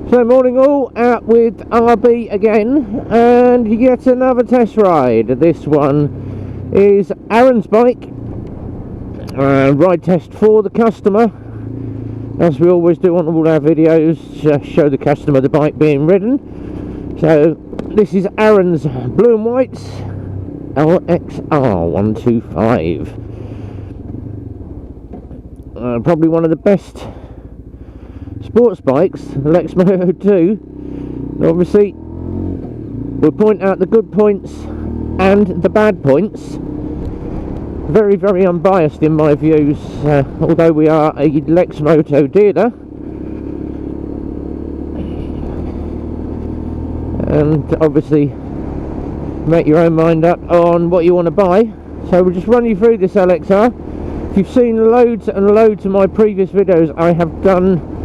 So morning all, out with RB again, and yet another test ride. This one is Aaron's bike, ride test for the customer, as we always do on all our videos, show the customer the bike being ridden. So this is Aaron's blue and white LXR 125, probably one of the best sports bikes, Lexmoto 2. Obviously we'll point out the good points and the bad points. Very, very unbiased in my views, although we are a Lexmoto dealer, and obviously make your own mind up on what you want to buy. So we'll just run you through this LXR. If you've seen loads and loads of my previous videos, I have done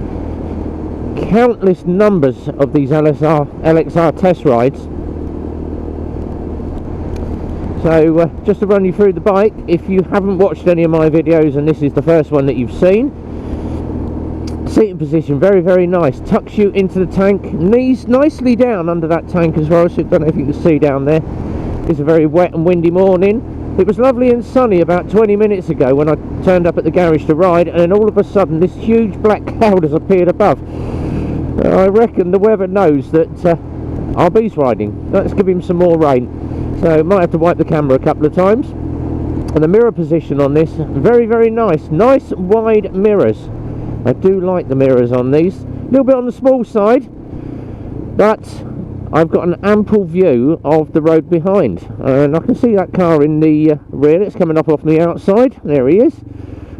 countless numbers of these LXR test rides. So just to run you through the bike, if you haven't watched any of my videos and this is the first one that you've seen, seating position very, very nice, tucks you into the tank, knees nicely down under that tank as well, so I don't know if you can see down there. It's a very wet and windy morning. It was lovely and sunny about 20 minutes ago when I turned up at the garage to ride, and then all of a sudden this huge black cloud has appeared above. I reckon the weather knows that RB's riding. Let's give him some more rain. So might have to wipe the camera a couple of times. And the mirror position on this, very, very nice. Nice wide mirrors. I do like the mirrors on these. A little bit on the small side, but I've got an ample view of the road behind. And I can see that car in the rear. It's coming up off the outside. There he is.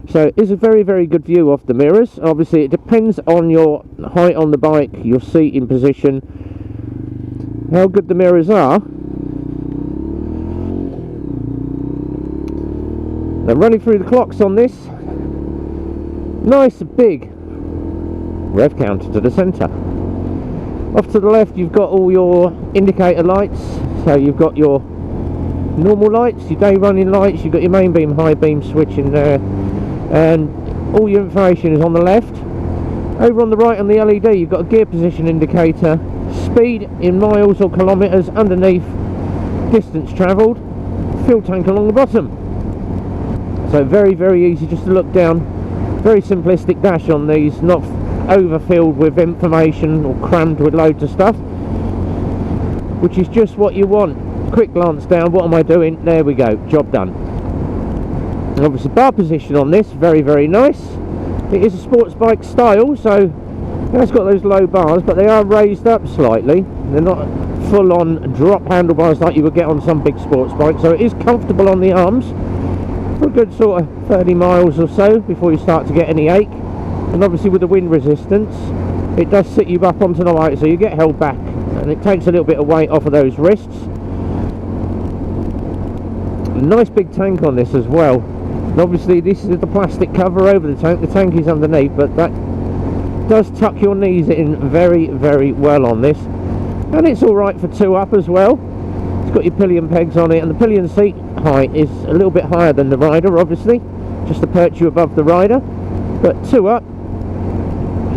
So it's a very, very good view of the mirrors. Obviously it depends on your height on the bike, your seating position, how good the mirrors are. Now running through the clocks on this, nice big rev counter to the centre. Off to the left you've got all your indicator lights, so you've got your normal lights, your day running lights, you've got your main beam, high beam switch in there, and all your information is on the left. Over on the right on the LED you've got a gear position indicator, speed in miles or kilometres underneath, distance travelled, fuel tank along the bottom. So very, very easy just to look down. Very simplistic dash on these, not overfilled with information or crammed with loads of stuff, which is just what you want. Quick glance down, what am I doing? There we go, job done. And obviously bar position on this, very, very nice. It is a sports bike style, so it's got those low bars, but they are raised up slightly. They're not full on drop handlebars like you would get on some big sports bikes, so it is comfortable on the arms for a good sort of 30 miles or so before you start to get any ache. And obviously with the wind resistance it does sit you up onto the right, so you get held back and it takes a little bit of weight off of those wrists. A nice big tank on this as well, and obviously this is the plastic cover over the tank is underneath, but that does tuck your knees in very, very well on this, and it's alright for 2 up as well. It's got your pillion pegs on it, and the pillion seat height is a little bit higher than the rider, obviously, just to perch you above the rider, but 2 up,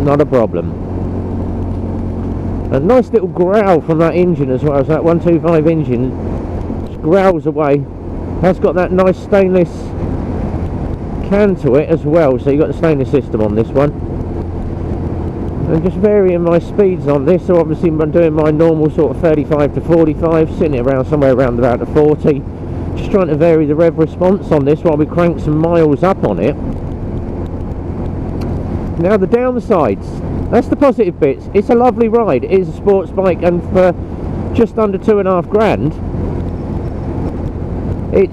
not a problem. A nice little growl from that engine as well, as that 125 engine just growls away. Has got that nice stainless can to it as well, so you've got the stainless system on this one. And just varying my speeds on this, so obviously I'm doing my normal sort of 35 to 45, sitting around somewhere around about the 40. Just trying to vary the rev response on this while we crank some miles up on it. Now the downsides, that's the positive bits. It's a lovely ride, it is a sports bike, and for just under £2.5 grand, it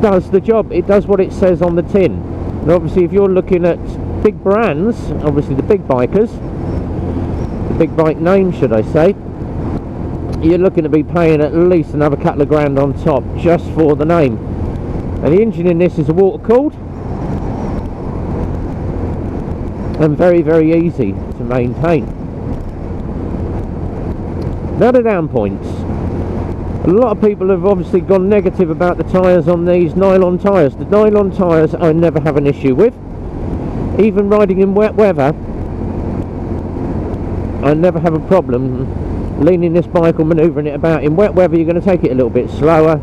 does the job. It does what it says on the tin. And obviously if you're looking at big brands, obviously the big bikers, the big bike names should I say, you're looking to be paying at least another couple of grand on top just for the name. And the engine in this is a water cooled and very, very easy to maintain. Now the down points. A lot of people have obviously gone negative about the tyres on these nylon tyres. The nylon tyres I never have an issue with. Even riding in wet weather, I never have a problem leaning this bike or manoeuvring it about. In wet weather you're going to take it a little bit slower,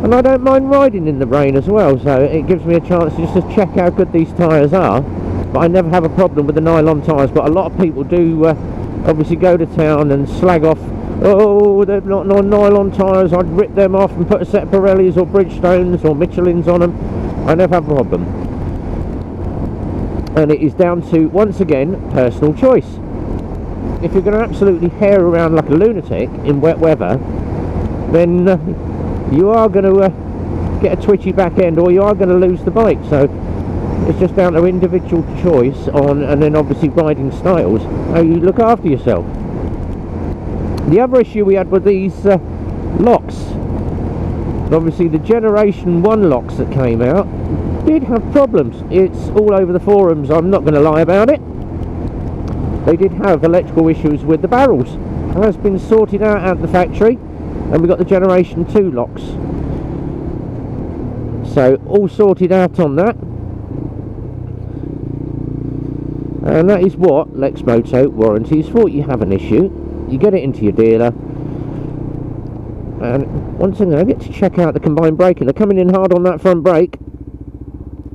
and I don't mind riding in the rain as well, so it gives me a chance just to check how good these tyres are. But I never have a problem with the nylon tyres. But a lot of people do obviously go to town and slag off, oh, they're not nylon tyres, I'd rip them off and put a set of Pirellis or Bridgestones or Michelins on them. I never have a problem. And it is down to, once again, personal choice. If you're going to absolutely hair around like a lunatic in wet weather, then you are going to get a twitchy back end, or you are going to lose the bike. So it's just down to individual choice on, and then obviously riding styles, how you look after yourself. The other issue we had with these locks, obviously the Generation 1 locks that came out did have problems. It's all over the forums, I'm not going to lie about it. They did have electrical issues with the barrels. It has been sorted out at the factory, and we got the Generation 2 locks. So all sorted out on that. And that is what Lexmoto warranty is for. You have an issue, you get it into your dealer, and once again I get to check out the combined braking. They're coming in hard on that front brake,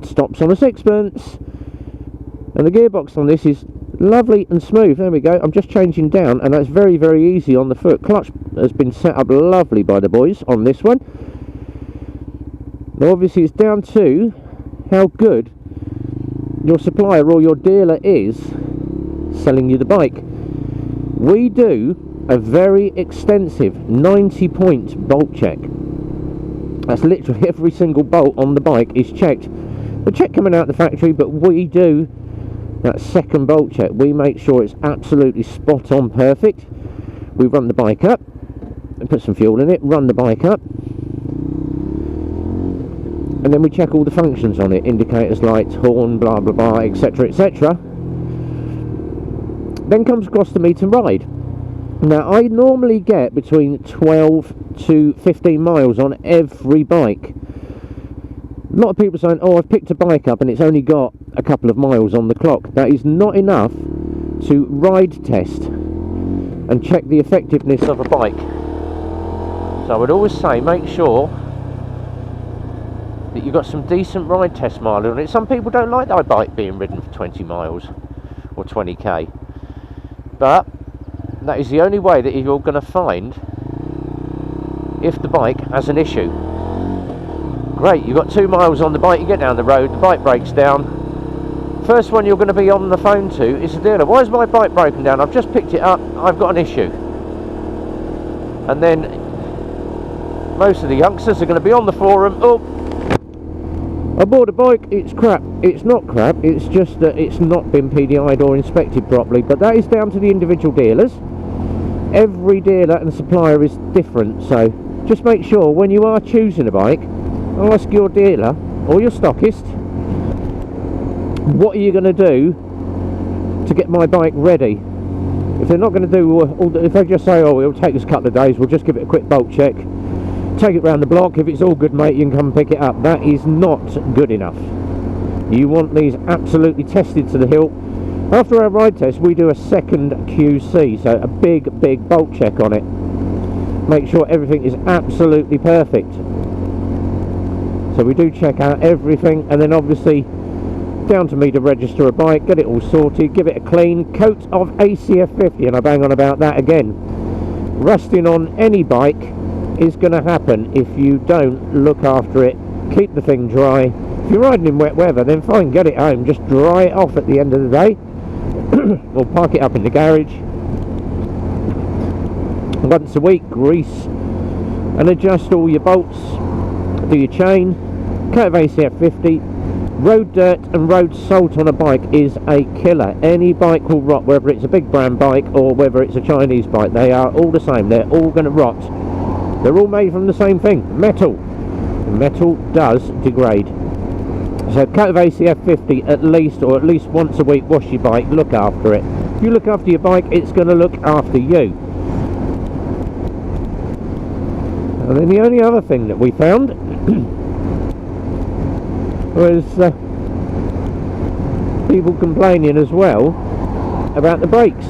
stops on a sixpence, and the gearbox on this is lovely and smooth. There we go, I'm just changing down, and that's very, very easy on the foot. Clutch has been set up lovely by the boys on this one. Now obviously it's down to how good your supplier or your dealer is selling you the bike. We do a very extensive 90-point bolt check. That's literally every single bolt on the bike is checked. The check coming out the factory, but we do that second bolt check. We make sure it's absolutely spot on perfect. We run the bike up and put some fuel in it, run the bike up, and then we check all the functions on it, indicators, lights, horn, blah blah blah, etc, etc. Then comes across the meet and ride. Now I normally get between 12 to 15 miles on every bike. A lot of people saying, oh, I've picked a bike up and it's only got a couple of miles on the clock. That is not enough to ride test and check the effectiveness of a bike. So I would always say, make sure that you've got some decent ride test mileage on it. Some people don't like their bike being ridden for 20 miles or 20k, but that is the only way that you're going to find if the bike has an issue. Great, you've got 2 miles on the bike, you get down the road, the bike breaks down. First one you're going to be on the phone to is the dealer. Why is my bike broken down? I've just picked it up, I've got an issue. And then most of the youngsters are going to be on the forum, oh, I bought a bike, it's crap. It's not crap, it's just that it's not been PDI'd or inspected properly. But that is down to the individual dealers. Every dealer and supplier is different, so just make sure when you are choosing a bike, ask your dealer or your stockist, what are you going to do to get my bike ready? If they're not going to do if they just say, oh, it'll take us a couple of days, we'll just give it a quick bolt check, take it round the block, if it's all good mate you can come pick it up, that is not good enough. You want these absolutely tested to the hilt. After our ride test we do a second QC, so a big bolt check on it, make sure everything is absolutely perfect. So we do check out everything, and then obviously down to me to register a bike, get it all sorted, give it a clean coat of ACF 50, and I bang on about that again. Rusting on any bike is going to happen if you don't look after it. Keep the thing dry. If you're riding in wet weather, then fine, get it home, just dry it off at the end of the day or park it up in the garage. Once a week, grease and adjust all your bolts, do your chain, coat of ACF 50. Road dirt and road salt on a bike is a killer. Any bike will rot, whether it's a big brand bike or whether it's a Chinese bike. They are all the same, they're all going to rot. They're all made from the same thing, metal. Metal does degrade. So coat of ACF 50 at least, or at least once a week, wash your bike, look after it. If you look after your bike, it's going to look after you. And then the only other thing that we found was people complaining as well about the brakes.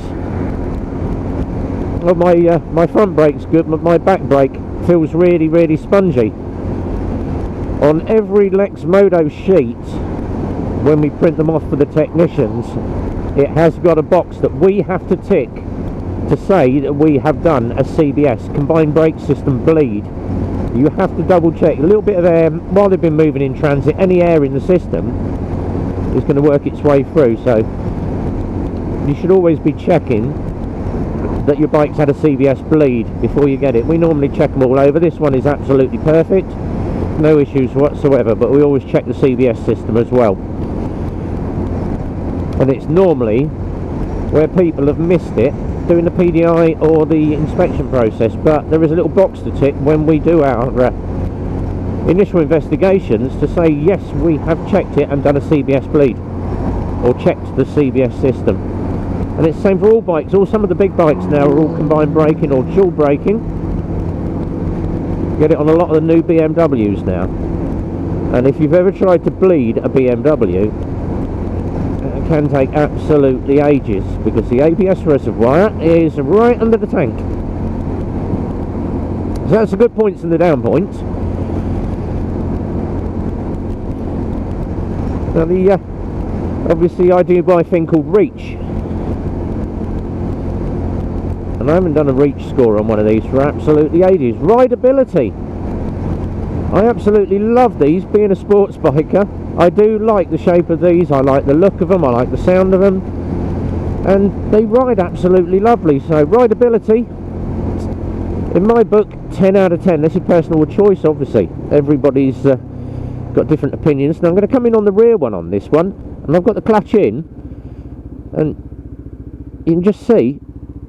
Well, my front brake's good, but my back brake feels really, really spongy. On every Lexmoto sheet, when we print them off for the technicians, it has got a box that we have to tick to say that we have done a CBS, combined brake system bleed. You have to double check. A little bit of air, while they've been moving in transit, any air in the system is going to work its way through, so you should always be checking that your bike's had a CBS bleed before you get it. We normally check them all over. This one is absolutely perfect, no issues whatsoever, but we always check the CBS system as well. And it's normally where people have missed it doing the PDI or the inspection process, but there is a little box to tick when we do our initial investigations to say yes, we have checked it and done a CBS bleed, or checked the CBS system. And it's the same for all bikes. Some of the big bikes now are all combined braking or dual braking. Get it on a lot of the new BMWs now. And if you've ever tried to bleed a BMW, it can take absolutely ages, because the ABS reservoir is right under the tank. So that's the good points and the down points. Now obviously I do buy a thing called Reach. And I haven't done a Reach score on one of these for absolutely ages. Rideability. I absolutely love these, being a sports biker. I do like the shape of these, I like the look of them, I like the sound of them. And they ride absolutely lovely. So rideability, in my book, 10 out of 10. This is personal choice, obviously. Everybody's got different opinions. Now I'm going to come in on the rear one on this one. And I've got the clutch in. And you can just see,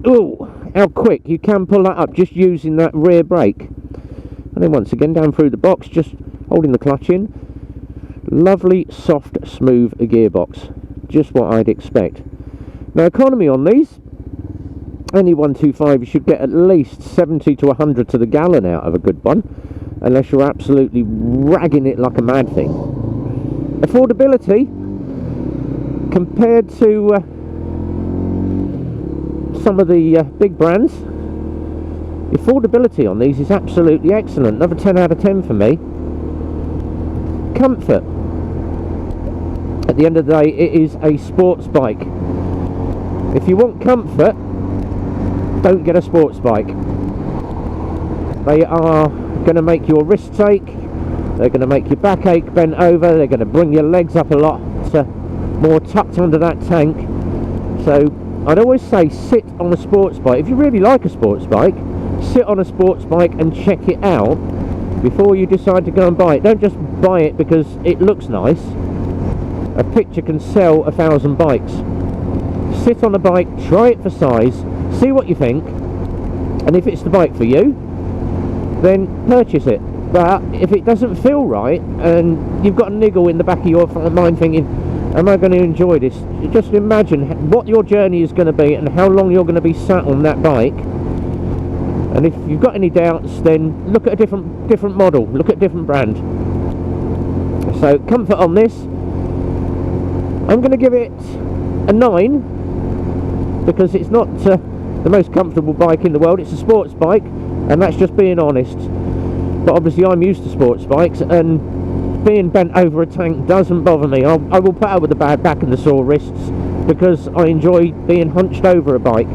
ooh, how quick you can pull that up just using that rear brake. And then once again down through the box, just holding the clutch in. Lovely, soft, smooth gearbox. Just what I'd expect. Now economy on these, only 125, you should get at least 70 to 100 to the gallon out of a good one, unless you're absolutely ragging it like a mad thing. Affordability, compared to some of the big brands, the affordability on these is absolutely excellent. Another 10 out of 10 for me. Comfort. At the end of the day, it is a sports bike. If you want comfort, don't get a sports bike. They are going to make your wrists ache, they're going to make your back ache bent over, they're going to bring your legs up a lot more tucked under that tank. So I'd always say sit on a sports bike. If you really like a sports bike, sit on a sports bike and check it out before you decide to go and buy it. Don't just buy it because it looks nice. A picture can sell 1,000 bikes. Sit on a bike, try it for size, see what you think, and if it's the bike for you, then purchase it. But if it doesn't feel right and you've got a niggle in the back of your mind thinking, am I going to enjoy this? Just imagine what your journey is going to be and how long you're going to be sat on that bike. And if you've got any doubts, then look at a different model, look at a different brand. So comfort on this, I'm going to give it a 9, because it's not the most comfortable bike in the world. It's a sports bike, and that's just being honest. But obviously I'm used to sports bikes, and being bent over a tank doesn't bother me. I will put up with the bad back and the sore wrists, because I enjoy being hunched over a bike.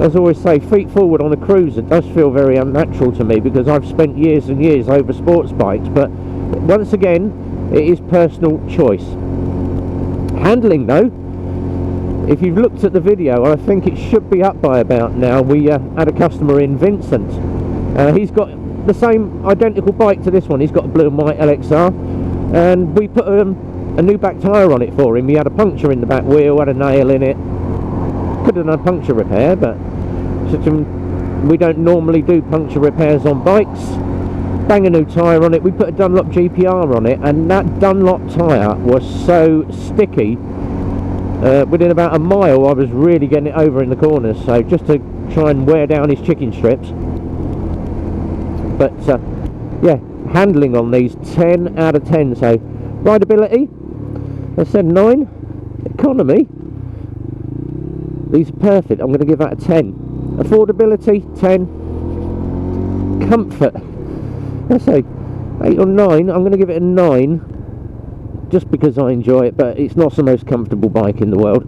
As I always say, feet forward on a cruiser does feel very unnatural to me, because I've spent years and years over sports bikes. But once again, it is personal choice. Handling though, if you've looked at the video, I think it should be up by about now. We had a customer in, Vincent. He's got the same identical bike to this one. He's got a blue and white LXR, and we put a new back tyre on it for him. He had a puncture in the back wheel, had a nail in it. Could have done a puncture repair, but we don't normally do puncture repairs on bikes. Bang a new tyre on it. We put a Dunlop GPR on it, and that Dunlop tyre was so sticky. Within about a mile I was really getting it over in the corners, so just to try and wear down his chicken strips. But yeah, handling on these, 10 out of 10. So rideability, I said 9. Economy, these are perfect. I'm going to give that a 10. Affordability, 10. Comfort, let's say 8 or 9. I'm going to give it a 9 just because I enjoy it, but it's not the most comfortable bike in the world.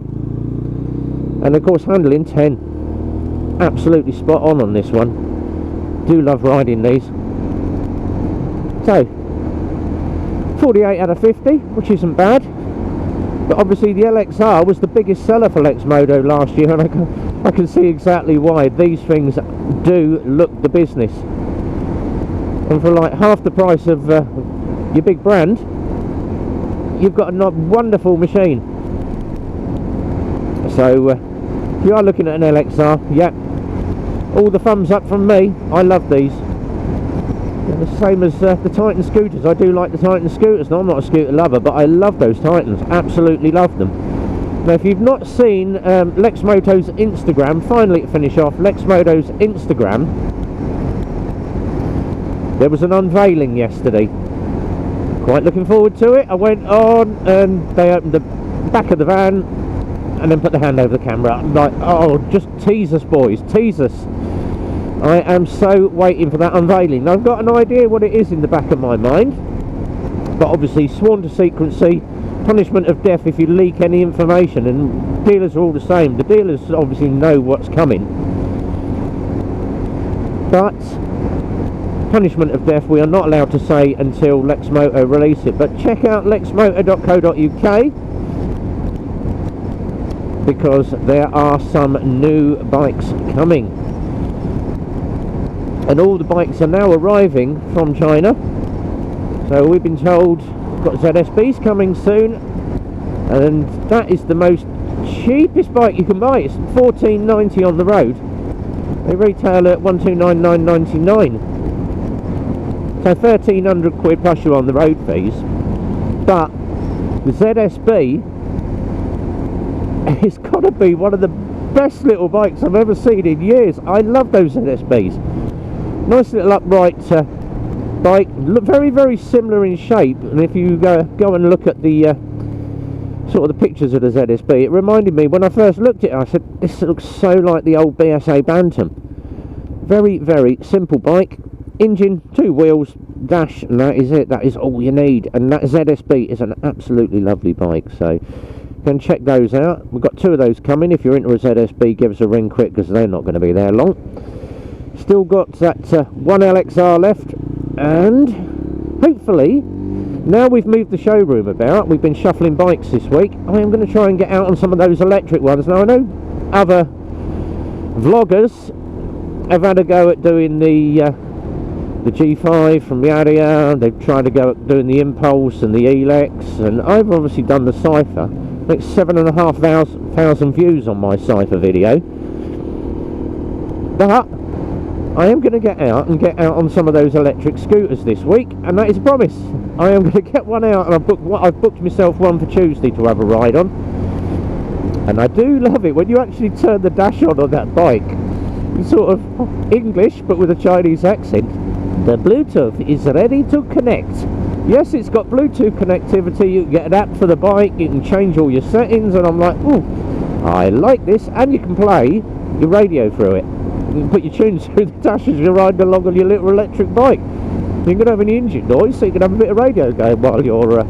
And of course handling, 10. Absolutely spot on this one. Do love riding these. So 48 out of 50, which isn't bad. But obviously the LXR was the biggest seller for Lexmoto last year, and I can see exactly why. These things do look the business. And for like half the price of your big brand, you've got a wonderful machine. So if you are looking at an LXR, yeah, all the thumbs up from me. I love these. The same as the Titan scooters. I do like the Titan scooters. Now, I'm not a scooter lover, but I love those Titans. Absolutely love them. Now, if you've not seen Lexmoto's Instagram, finally to finish off, Lexmoto's Instagram, there was an unveiling yesterday. Quite looking forward to it. I went on and they opened the back of the van and then put the hand over the camera. I'm like, oh, just tease us, boys, tease us. I am so waiting for that unveiling. Now, I've got an idea what it is in the back of my mind, but obviously sworn to secrecy, punishment of death if you leak any information, and dealers are all the same. The dealers obviously know what's coming, but punishment of death we are not allowed to say until Lexmoto release it. But check out lexmoto.co.uk, because there are some new bikes coming. And all the bikes are now arriving from China. So we've been told we've got ZSBs coming soon, and that is the most cheapest bike you can buy. It's $14.90 on the road. They retail at $129,999. So 1,300 quid plus you on the road fees. But the ZSB, it's got to be one of the best little bikes I've ever seen in years. I love those ZSBs. Nice little upright bike, look very, very similar in shape. And if you go and look at the sort of the pictures of the ZSB, it reminded me, when I first looked at it, I said, this looks so like the old BSA Bantam. Very, very simple bike. Engine, 2 wheels, dash, and that is it. That is all you need. And that ZSB is an absolutely lovely bike. So go and check those out. We've got 2 of those coming. If you're into a ZSB, give us a ring quick, because they're not going to be there long. Still got that one LXR left, and hopefully, now we've moved the showroom about, we've been shuffling bikes this week, I am going to try and get out on some of those electric ones. Now, I know other vloggers have had a go at doing the G5 from the Arabian. They've tried to go at doing the Impulse and the Elex, and I've obviously done the Cypher. I think 7,500 views on my Cypher video. But I am going to get out on some of those electric scooters this week, and that is a promise. I am going to get one out, and I've booked myself one for Tuesday to have a ride on. And I do love it when you actually turn the dash on that bike. It's sort of English, but with a Chinese accent. The Bluetooth is ready to connect. Yes, it's got Bluetooth connectivity. You can get an app for the bike, you can change all your settings, and I'm like, oh, I like this. And you can play your radio through it. You can put your tunes through the dash as you're riding along on your little electric bike. You can have any engine noise, so you can have a bit of radio going while you're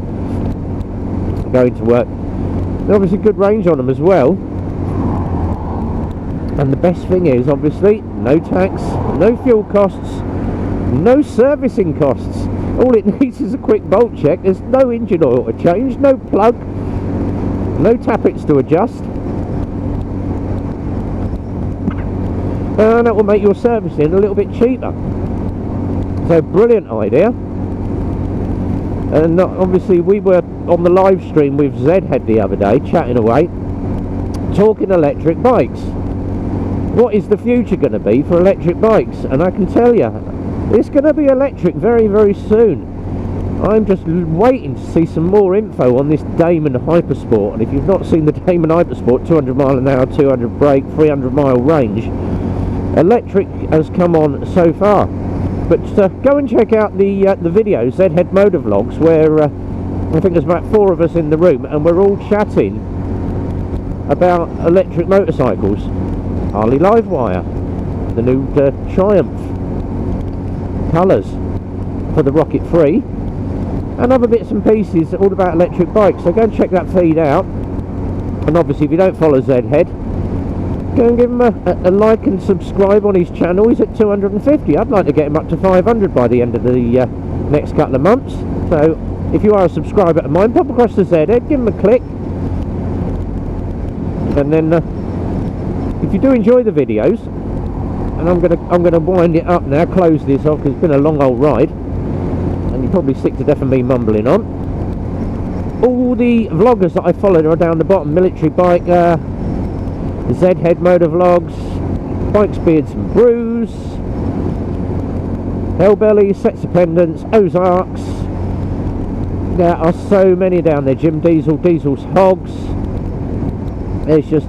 going to work. And obviously good range on them as well. And the best thing is, obviously, no tax, no fuel costs, no servicing costs. All it needs is a quick bolt check. There's no engine oil to change, no plug, no tappets to adjust. And that will make your servicing a little bit cheaper. So brilliant idea. And obviously we were on the live stream with Zedhead the other day, chatting away, talking electric bikes. What is the future going to be for electric bikes? And I can tell you, it's going to be electric very, very soon. I'm just waiting to see some more info on this Damon Hypersport. And if you've not seen the Damon Hypersport, 200 mile an hour, 200 brake, 300 mile range, electric has come on so far. But go and check out the videos, Zedhead Motovlogs, where I think there's about 4 of us in the room, and we're all chatting about electric motorcycles. Harley Livewire, the new Triumph colours for the Rocket 3, and other bits and pieces all about electric bikes. So go and check that feed out. And obviously, if you don't follow Zedhead, go and give him a like and subscribe on his channel. He's at 250. I'd like to get him up to 500 by the end of the next couple of months. So if you are a subscriber of mine, pop across to Zedhead, give him a click, and then if you do enjoy the videos, and I'm gonna wind it up now, close this off because it's been a long old ride, and you're probably sick to death of me mumbling on. All the vloggers that I followed are down the bottom: Military Biker, Zedhead Motovlogs, Bikes, Beards and Brews, Hellbelly, Sets of Pendants, Ozarks. There are so many down there. Jim Diesel, Diesel's Hogs. There's just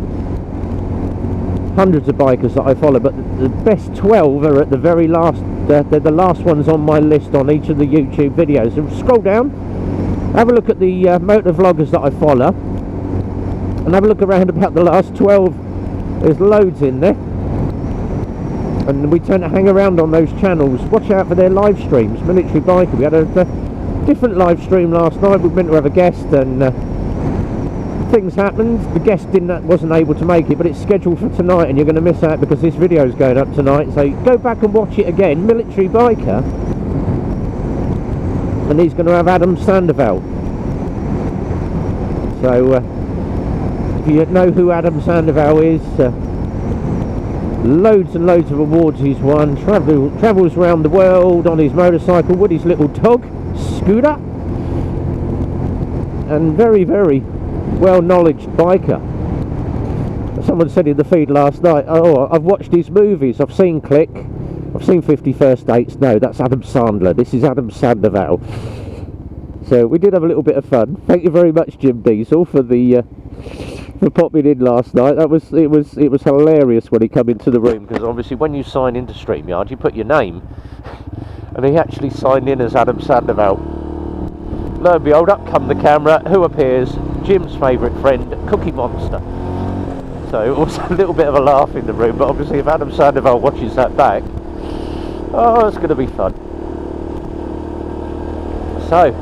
hundreds of bikers that I follow, but the best 12 are at the very last. They're the last ones on my list on each of the YouTube videos. So scroll down, have a look at the motovloggers that I follow, and have a look around about the last 12. There's loads in there, and we tend to hang around on those channels. Watch out for their live streams. Military Biker, we had a different live stream last night. We were meant to have a guest, and things happened. The guest wasn't able to make it, but it's scheduled for tonight, and you're going to miss out because this video is going up tonight. So go back and watch it again. Military Biker, and he's going to have Adam Sandoval. So if you know who Adam Sandoval is, loads and loads of awards he's won. Travels around the world on his motorcycle with his little dog Scooter, and very, very well-knowledge biker. Someone said in the feed last night, oh, I've watched his movies, I've seen Click, I've seen 50 First Dates. No, that's Adam Sandler. This is Adam Sandoval. So we did have a little bit of fun. Thank you very much, Jim Diesel, for popping in last night. It was hilarious when he came into the room, because obviously when you sign into StreamYard, you put your name, and he actually signed in as Adam Sandoval. Lo and behold, up come the camera. Who appears? Jim's favourite friend, Cookie Monster. So it was a little bit of a laugh in the room, but obviously if Adam Sandoval watches that back, oh, it's going to be fun. So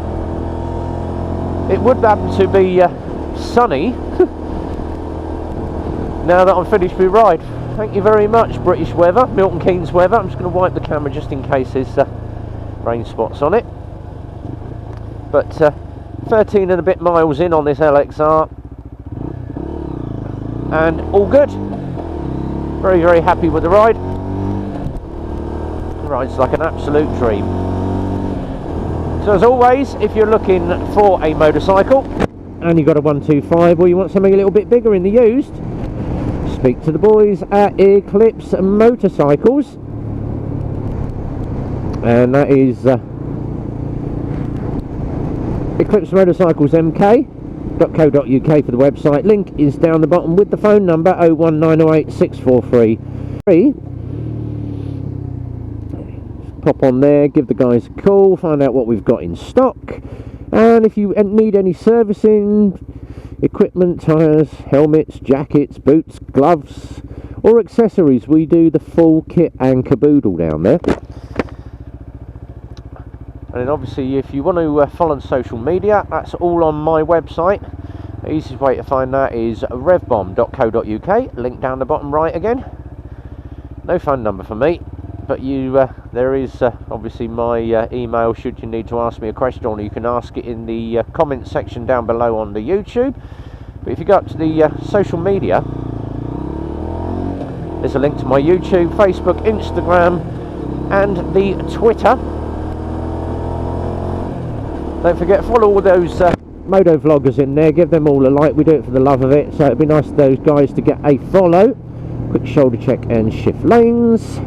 it would happen to be sunny now that I'm finished my ride. Thank you very much, British weather, Milton Keynes weather. I'm just going to wipe the camera just in case there's rain spots on it. But 13 and a bit miles in on this LXR, and all good. Very, very happy with the ride. The ride's like an absolute dream. So as always, if you're looking for a motorcycle and you've got a 125, or you want something a little bit bigger in the used, speak to the boys at Eclipse Motorcycles, and that is Eclipse Motorcycles MK.co.uk for the website. Link is down the bottom with the phone number 01908 643. Pop on there, give the guys a call, find out what we've got in stock, and if you need any servicing, equipment, tyres, helmets, jackets, boots, gloves, or accessories, we do the full kit and caboodle down there. And then obviously if you want to follow on social media, that's all on my website. The easiest way to find that is revbomb.co.uk, link down the bottom right again. No phone number for me, but there is obviously my email should you need to ask me a question, or you can ask it in the comment section down below on the YouTube. But if you go up to the social media, there's a link to my YouTube, Facebook, Instagram and the Twitter. Don't forget, follow all those Motovloggers in there, give them all a like. We do it for the love of it, so it'd be nice for those guys to get a follow. Quick shoulder check and shift lanes.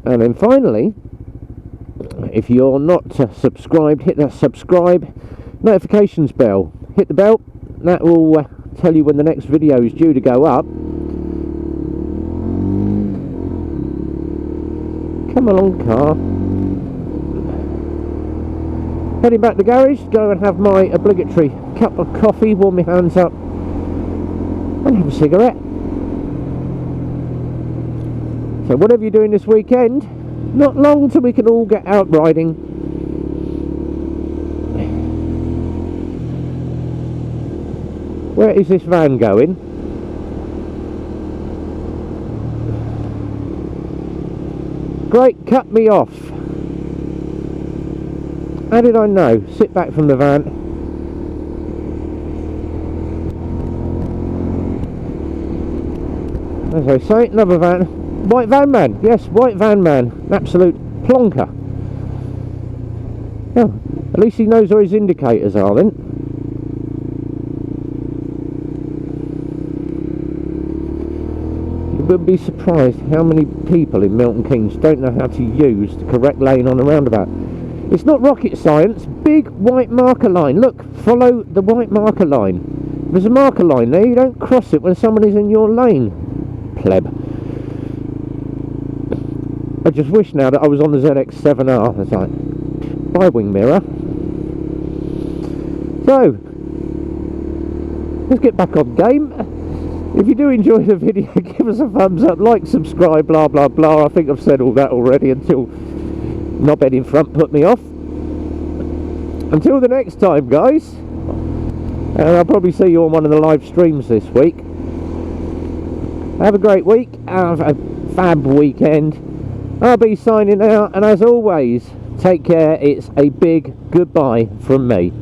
And then finally, if you're not subscribed, hit that subscribe notifications bell. Hit the bell, that will tell you when the next video is due to go up. Come along, car. Heading back to the garage, go and have my obligatory cup of coffee, warm my hands up, and have a cigarette. So whatever you're doing this weekend, not long till we can all get out riding. Where is this van going? Great, cut me off. How did I know? Sit back from the van. As I say, another van. White van man. Yes, white van man. An absolute plonker. Oh, at least he knows where his indicators are then. You would be surprised how many people in Milton Keynes don't know how to use the correct lane on a roundabout. It's not rocket science. Big white marker line. Look, follow the white marker line. There's a marker line there. You don't cross it when someone is in your lane. Pleb. I just wish now that I was on the ZX7R. It's like, bye wing mirror. So, let's get back on game. If you do enjoy the video, give us a thumbs up, like, subscribe, blah blah blah. I think I've said all that already until knobhead in front put me off. Until the next time, guys, and I'll probably see you on one of the live streams this week. Have a great week, have a fab weekend. I'll be signing out, and as always, take care. It's a big goodbye from me.